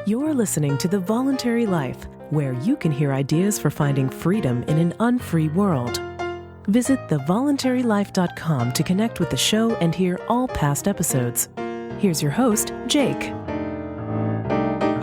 You're listening to The Voluntary Life, where you can hear ideas for finding freedom in an unfree world. Visit thevoluntarylife.com to connect with the show and hear all past episodes. Here's your host, Jake.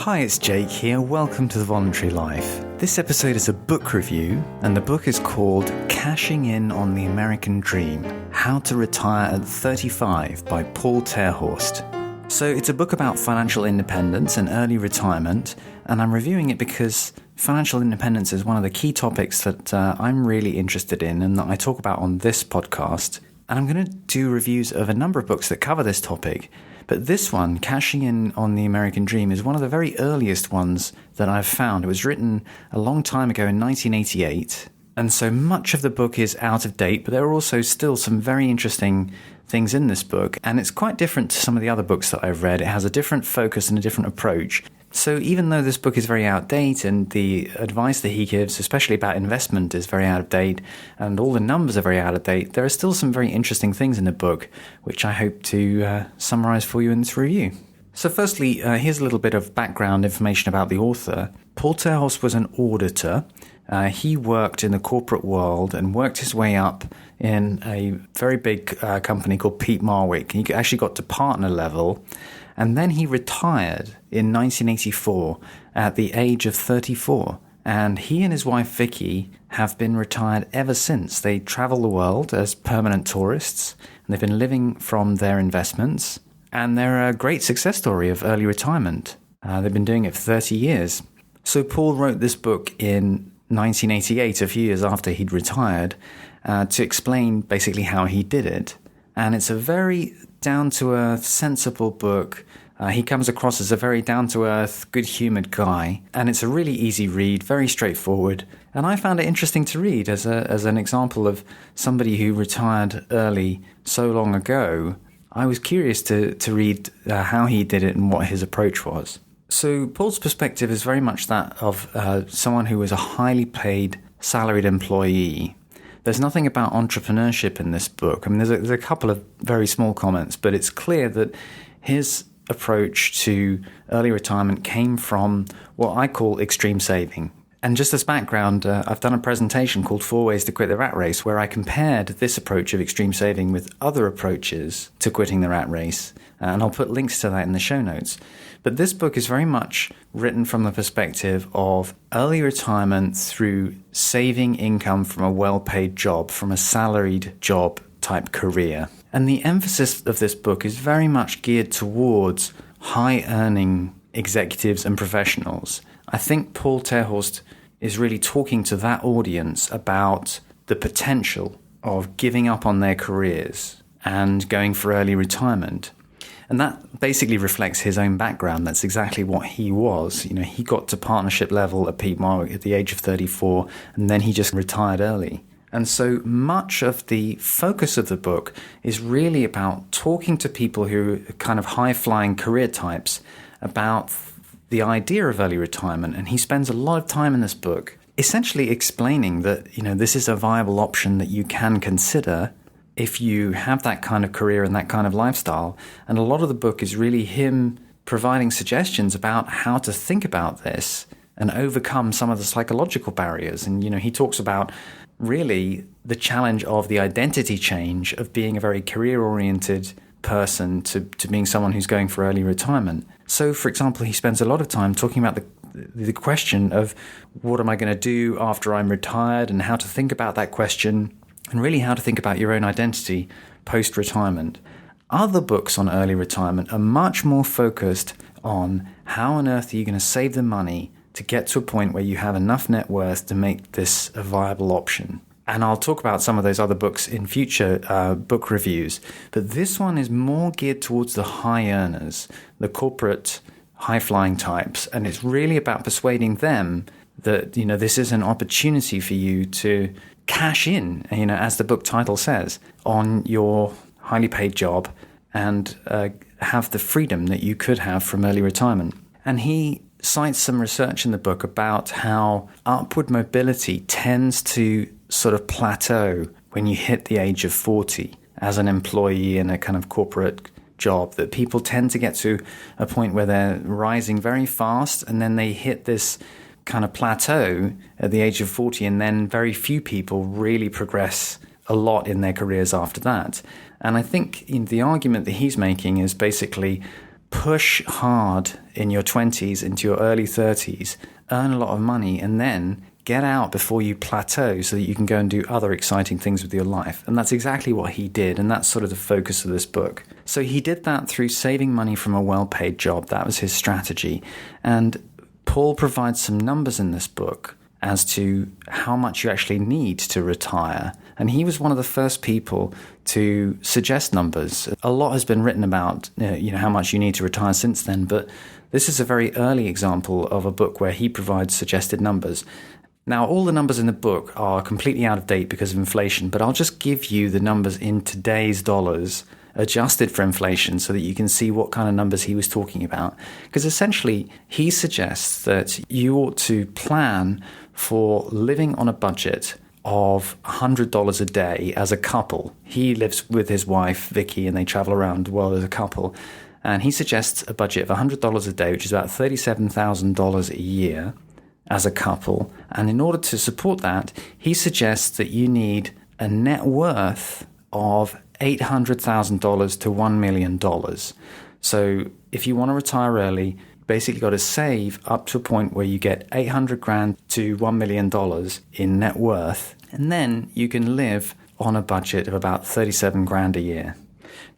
Hi, it's Jake here. Welcome to The Voluntary Life. This episode is a book review, and the book is called Cashing In on the American Dream: How to Retire at 35 by Paul Terhorst. So it's a book about financial independence and early retirement, and I'm reviewing it because financial independence is one of the key topics that I'm really interested in and that I talk about on this podcast. And I'm going to do reviews of a number of books that cover this topic. But this one, Cashing In on the American Dream, is one of the very earliest ones that I've found. It was written a long time ago in 1988. And so much of the book is out of date, but there are also still some very interesting things in this book. And it's quite different to some of the other books that I've read. It has a different focus and a different approach. So even though this book is very out of date and the advice that he gives, especially about investment, is very out of date and all the numbers are very out of date, there are still some very interesting things in the book, which I hope to summarize for you in this review. So firstly, here's a little bit of background information about the author. Paul Terhorst was an auditor. He worked in the corporate world and worked his way up in a very big company called Peat Marwick. He actually got to partner level. And then he retired in 1984 at the age of 34. And he and his wife Vicky have been retired ever since. They travel the world as permanent tourists, and they've been living from their investments. And they're a great success story of early retirement. They've been doing it for 30 years. So Paul wrote this book in 1988, a few years after he'd retired, to explain basically how he did it. And it's a very down-to-earth, sensible book. He comes across as a very down-to-earth, good-humoured guy. And it's a really easy read, very straightforward. And I found it interesting to read as an example of somebody who retired early so long ago. I was curious to read how he did it and what his approach was. So Paul's perspective is very much that of someone who was a highly paid, salaried employee. There's nothing about entrepreneurship in this book. I mean, there's a couple of very small comments, but it's clear that his approach to early retirement came from what I call extreme saving. And just as background, I've done a presentation called 4 Ways to Quit the Rat Race, where I compared this approach of extreme saving with other approaches to quitting the rat race. And I'll put links to that in the show notes. But this book is very much written from the perspective of early retirement through saving income from a well-paid job, from a salaried job type career. And the emphasis of this book is very much geared towards high-earning executives and professionals. I think Paul Terhorst is really talking to that audience about the potential of giving up on their careers and going for early retirement. And that basically reflects his own background. That's exactly what he was. You know, he got to partnership level at Peat Marwick at the age of 34, and then he just retired early. And so much of the focus of the book is really about talking to people who are kind of high-flying career types about the idea of early retirement. And he spends a lot of time in this book essentially explaining that, you know, this is a viable option that you can consider if you have that kind of career and that kind of lifestyle. And a lot of the book is really him providing suggestions about how to think about this and overcome some of the psychological barriers. And, you know, he talks about really the challenge of the identity change of being a very career-oriented person to being someone who's going for early retirement. So, for example, he spends a lot of time talking about the question of what am I going to do after I'm retired and how to think about that question, and really how to think about your own identity post-retirement. Other books on early retirement are much more focused on how on earth are you going to save the money to get to a point where you have enough net worth to make this a viable option. And I'll talk about some of those other books in future book reviews. But this one is more geared towards the high earners, the corporate high-flying types. And it's really about persuading them that, you know, this is an opportunity for you to cash in, you know, as the book title says, on your highly paid job and have the freedom that you could have from early retirement. And he cites some research in the book about how upward mobility tends to sort of plateau when you hit the age of 40 as an employee in a kind of corporate job, that people tend to get to a point where they're rising very fast and then they hit this kind of plateau at the age of 40, and then very few people really progress a lot in their careers after that. And I think the argument that he's making is basically push hard in your 20s into your early 30s, earn a lot of money, and then get out before you plateau so that you can go and do other exciting things with your life. And that's exactly what he did, and that's sort of the focus of this book. So he did that through saving money from a well-paid job. That was his strategy. And Paul provides some numbers in this book as to how much you actually need to retire. And he was one of the first people to suggest numbers. A lot has been written about how much you need to retire since then, but this is a very early example of a book where he provides suggested numbers. Now, all the numbers in the book are completely out of date because of inflation, but I'll just give you the numbers in today's dollars, adjusted for inflation, so that you can see what kind of numbers he was talking about. Because essentially, he suggests that you ought to plan for living on a budget of $100 a day as a couple. He lives with his wife, Vicky, and they travel around the world as a couple. And he suggests a budget of $100 a day, which is about $37,000 a year as a couple. And in order to support that, he suggests that you need a net worth of $800,000 to $1 million. So if you want to retire early, basically got to save up to a point where you get $800,000 to $1 million in net worth, and then you can live on a budget of about $37,000 a year.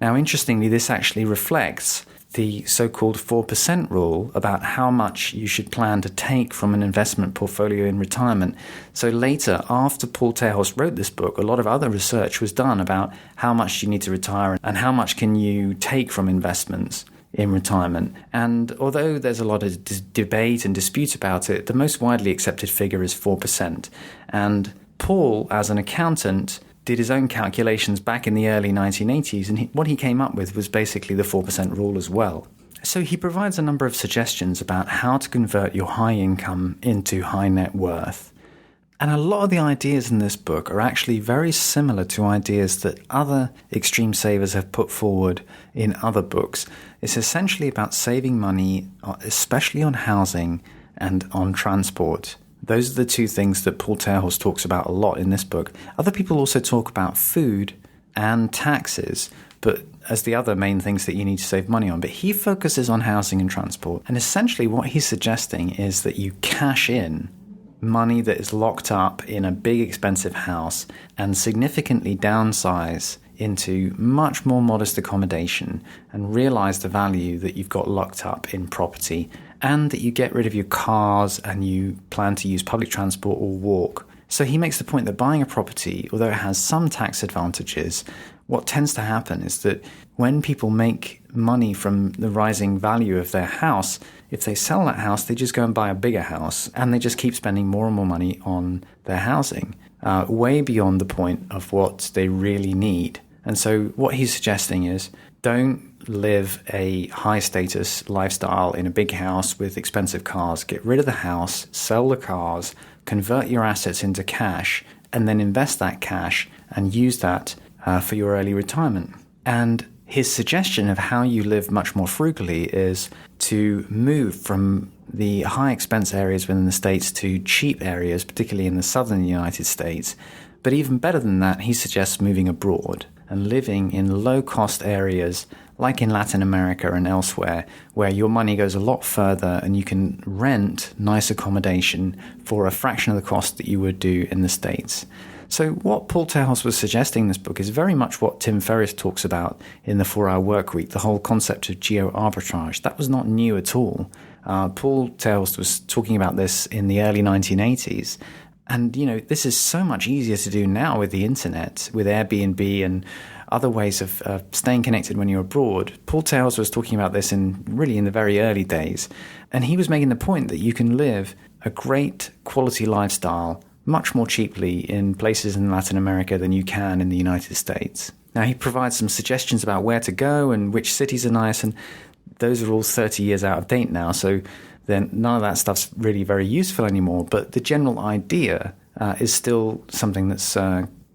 Now, interestingly, this actually reflects the so-called 4% rule about how much you should plan to take from an investment portfolio in retirement. So later, after Paul Terhorst wrote this book, a lot of other research was done about how much you need to retire and how much can you take from investments in retirement. And although there's a lot of debate and dispute about it, the most widely accepted figure is 4%. And Paul, as an accountant, did his own calculations back in the early 1980s, and what he came up with was basically the 4% rule as well. So he provides a number of suggestions about how to convert your high income into high net worth. And a lot of the ideas in this book are actually very similar to ideas that other extreme savers have put forward in other books. It's essentially about saving money, especially on housing and on transport. Those are the two things that Paul Terhorst talks about a lot in this book. Other people also talk about food and taxes, but as the other main things that you need to save money on. But he focuses on housing and transport. And essentially what he's suggesting is that you cash in money that is locked up in a big expensive house and significantly downsize into much more modest accommodation and realize the value that you've got locked up in property, and that you get rid of your cars and you plan to use public transport or walk. So he makes the point that buying a property, although it has some tax advantages, what tends to happen is that when people make money from the rising value of their house, if they sell that house, they just go and buy a bigger house and they just keep spending more and more money on their housing, way beyond the point of what they really need. And so what he's suggesting is don't live a high-status lifestyle in a big house with expensive cars. Get rid of the house, sell the cars, convert your assets into cash, and then invest that cash and use that for your early retirement. And his suggestion of how you live much more frugally is to move from the high expense areas within the States to cheap areas, particularly in the southern United States. But even better than that, he suggests moving abroad and living in low-cost areas like in Latin America and elsewhere, where your money goes a lot further and you can rent nice accommodation for a fraction of the cost that you would do in the States. So what Paul Terhorst was suggesting in this book is very much what Tim Ferriss talks about in the 4-Hour Workweek, the whole concept of geo-arbitrage. That was not new at all. Paul Terhorst was talking about this in the early 1980s. And, this is so much easier to do now with the internet, with Airbnb and other ways of staying connected when you're abroad. Paul Terhorst was talking about this in the very early days. And he was making the point that you can live a great quality lifestyle much more cheaply in places in Latin America than you can in the United States. Now, he provides some suggestions about where to go and which cities are nice, and those are all 30 years out of date now, so then none of that stuff's really very useful anymore. But the general idea is still something that's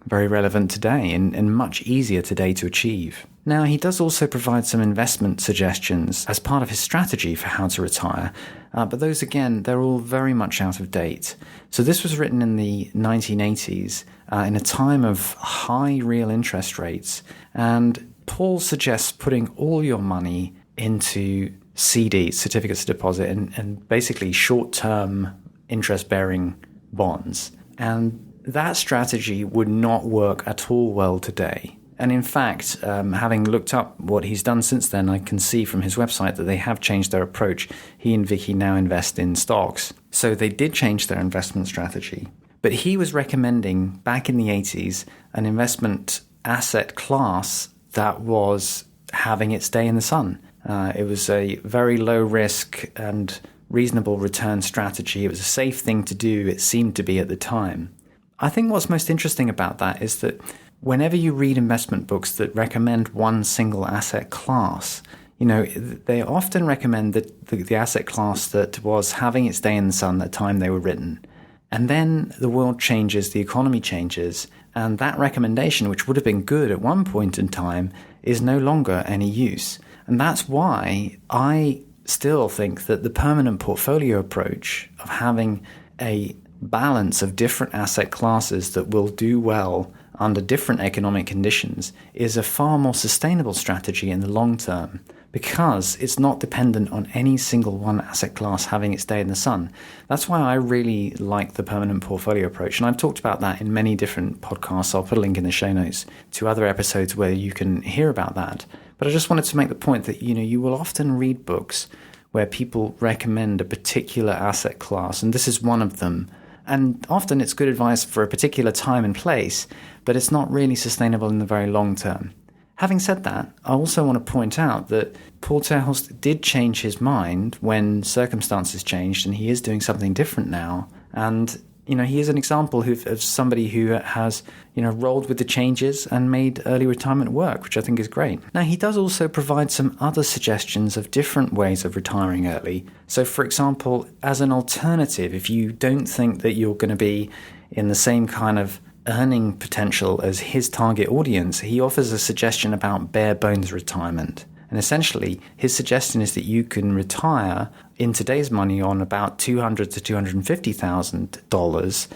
very relevant today and much easier today to achieve. Now, he does also provide some investment suggestions as part of his strategy for how to retire, but those, again, they're all very much out of date. So this was written in the 1980s, in a time of high real interest rates, and Paul suggests putting all your money into CDs, certificates of deposit, and basically short-term interest-bearing bonds. And that strategy would not work at all well today. And in fact, having looked up what he's done since then, I can see from his website that they have changed their approach. He and Vicky now invest in stocks. So they did change their investment strategy. But he was recommending, back in the 80s, an investment asset class that was having its day in the sun. It was a very low risk and reasonable return strategy. It was a safe thing to do, it seemed to be at the time. I think what's most interesting about that is that whenever you read investment books that recommend one single asset class, they often recommend the asset class that was having its day in the sun at the time they were written. And then the world changes, the economy changes, and that recommendation, which would have been good at one point in time, is no longer any use. And that's why I still think that the permanent portfolio approach of having a balance of different asset classes that will do well under different economic conditions is a far more sustainable strategy in the long term, because it's not dependent on any single one asset class having its day in the sun. That's why I really like the permanent portfolio approach. And I've talked about that in many different podcasts. I'll put a link in the show notes to other episodes where you can hear about that. But I just wanted to make the point that, you will often read books where people recommend a particular asset class, and this is one of them. And often it's good advice for a particular time and place, but it's not really sustainable in the very long term. Having said that, I also want to point out that Paul Terhorst did change his mind when circumstances changed, and he is doing something different now. And, he is an example of somebody who has, rolled with the changes and made early retirement work, which I think is great. Now, he does also provide some other suggestions of different ways of retiring early. So, for example, as an alternative, if you don't think that you're going to be in the same kind of earning potential as his target audience, he offers a suggestion about bare bones retirement. And essentially, his suggestion is that you can retire in today's money on about $200,000 to $250,000.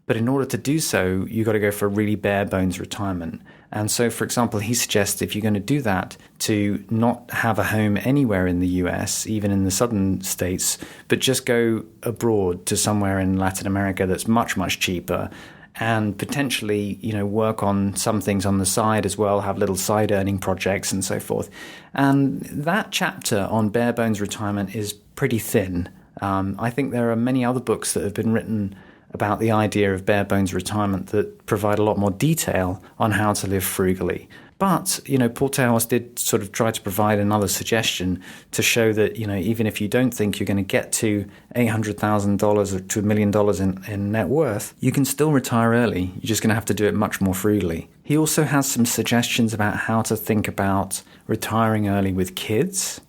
But in order to do so, you've got to go for a really bare bones retirement. And so, for example, he suggests if you're going to do that, to not have a home anywhere in the US, even in the southern states, but just go abroad to somewhere in Latin America that's much, much cheaper, and potentially, work on some things on the side as well, have little side earning projects and so forth. And that chapter on bare bones retirement is pretty thin. I think there are many other books that have been written about the idea of bare bones retirement that provide a lot more detail on how to live frugally. But, Paul Terhorst did sort of try to provide another suggestion to show that, even if you don't think you're going to get to $800,000 or to $1 million in net worth, you can still retire early. You're just going to have to do it much more frugally. He also has some suggestions about how to think about retiring early with kids.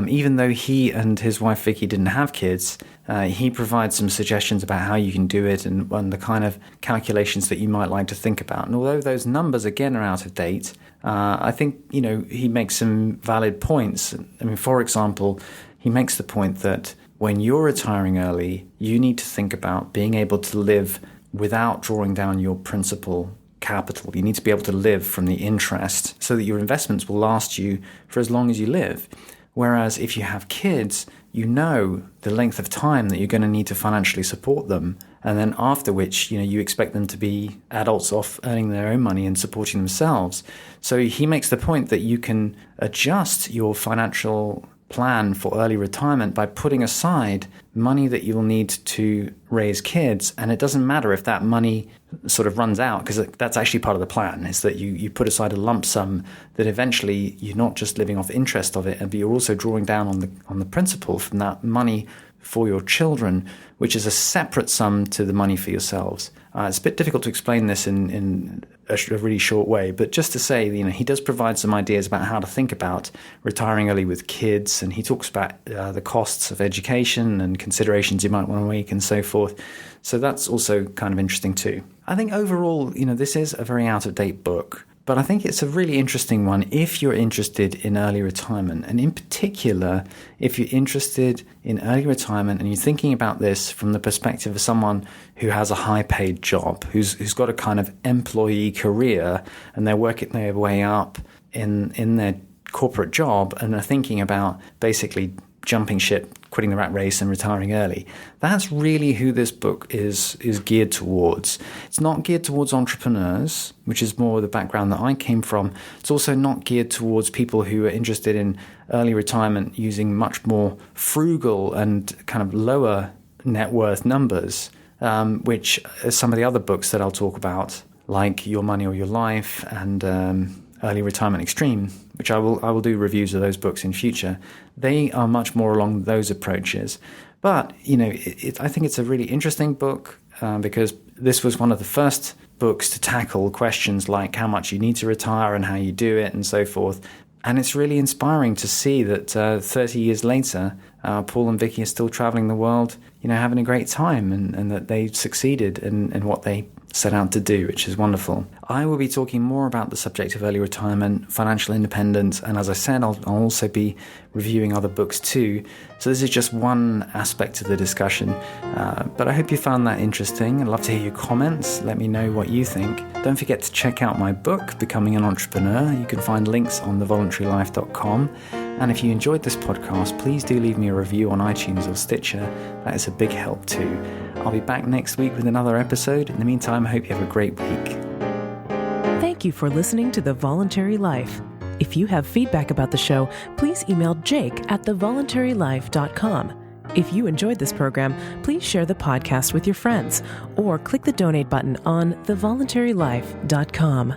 Even though he and his wife Vicky didn't have kids, he provides some suggestions about how you can do it and the kind of calculations that you might like to think about. And although those numbers, again, are out of date, I think, he makes some valid points. I mean, for example, he makes the point that when you're retiring early, you need to think about being able to live without drawing down your principal capital. You need to be able to live from the interest so that your investments will last you for as long as you live. Whereas if you have kids, the length of time that you're going to need to financially support them. And then after which, you expect them to be adults off earning their own money and supporting themselves. So he makes the point that you can adjust your financial plan for early retirement by putting aside money that you'll need to raise kids. And it doesn't matter if that money sort of runs out, because that's actually part of the plan, is that you put aside a lump sum that eventually you're not just living off interest of it, but you're also drawing down on the principal from that money for your children, which is a separate sum to the money for yourselves. It's a bit difficult to explain this in a really short way, but just to say, he does provide some ideas about how to think about retiring early with kids, and he talks about the costs of education and considerations you might want to make and so forth. So that's also kind of interesting too. I think overall, this is a very out-of-date book, But I think it's a really interesting one if you're interested in early retirement. And in particular, if you're interested in early retirement and you're thinking about this from the perspective of someone who has a high-paid job, who's got a kind of employee career, and they're working their way up in their corporate job and are thinking about basically jumping ship, quitting the rat race and retiring early. That's really who this book is geared towards. It's not geared towards entrepreneurs, which is more the background that I came from. It's also not geared towards people who are interested in early retirement using much more frugal and kind of lower net worth numbers, which are some of the other books that I'll talk about, like Your Money or Your Life and Early Retirement Extreme, which I will do reviews of those books in future. They are much more along those approaches. But, I think it's a really interesting book because this was one of the first books to tackle questions like how much you need to retire and how you do it and so forth. And it's really inspiring to see that 30 years later, Paul and Vicky are still traveling the world, having a great time and that they succeeded in what they set out to do, which is wonderful. I will be talking more about the subject of early retirement, financial independence, and as I said, I'll also be reviewing other books too. So this is just one aspect of the discussion, but I hope you found that interesting. I'd love to hear your comments. Let me know what you think. Don't forget to check out my book, Becoming an Entrepreneur. You can find links on thevoluntarylife.com. And if you enjoyed this podcast, please do leave me a review on iTunes or Stitcher. That is a big help too. I'll be back next week with another episode. In the meantime, I hope you have a great week. Thank you for listening to The Voluntary Life. If you have feedback about the show, please email jake@thevoluntarylife.com. If you enjoyed this program, please share the podcast with your friends or click the donate button on thevoluntarylife.com.